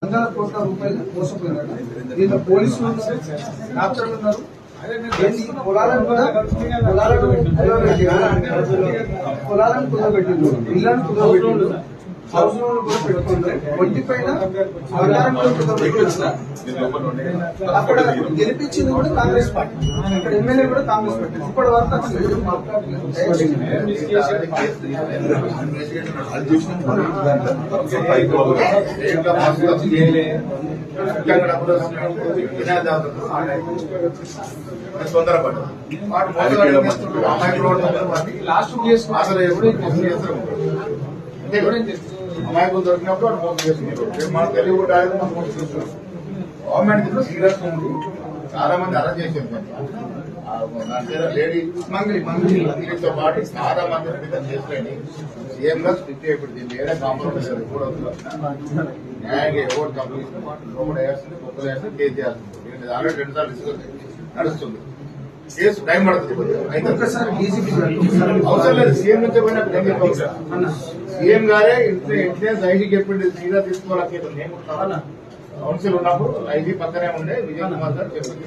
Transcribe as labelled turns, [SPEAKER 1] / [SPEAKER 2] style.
[SPEAKER 1] వందల కోట్ల రూపాయలు మోసపోయినారు. దీంట్లో పోలీసులు ఉన్నారు, డాక్టర్లు ఉన్నారు. పొలాలను కుదరబెట్టిండు, ఇళ్లను కుదరబెట్టిండు, హౌస్ లోన్ కూడా పెట్టుకుంటారు. ఒంటి పైన బంగారం కూడా కుదరబెట్టిండు. అక్కడ గెలిపించింది కూడా కాంగ్రెస్ పార్టీ, అక్కడ ఎమ్మెల్యే కూడా కాంగ్రెస్ పార్టీ. ఇప్పటి వరకు అసలు
[SPEAKER 2] అమాయకులు దొరికినప్పుడు వాడు మోసం చేస్తున్నారు. మన తెలుగు గవర్నమెంట్ సీరియస్ ఉంది. చాలా మంది అరెస్ట్ చేసింది. లేడీ మంగళితో పాటు చాలా మంది చేసినండి. సీఎం గా స్ట్రిక్ట్ అయిపోయింది. వేరే కాంప్రమైజ్ కూడా న్యాయంగా ఎవరు కంపెనీ లోపల వేస్తుంది, కొత్తలు వేస్తుంది, కేసు చేయాల్సింది. ఆల్రెడీ 2 సార్లు నడుస్తుంది. కేసు టైం పడుతుంది. అవసరం లేదు. సీఎం నుంచి పోయినా సీఎం గారే ఇన్సూరెన్స్ ఐజీ చెప్పింది సీదా తీసుకోవాలి. కౌన్సిల్ ఉన్నప్పుడు ఐజీ పక్కనే ఉండే విజయ్ కుమార్ గారు చెప్పింది.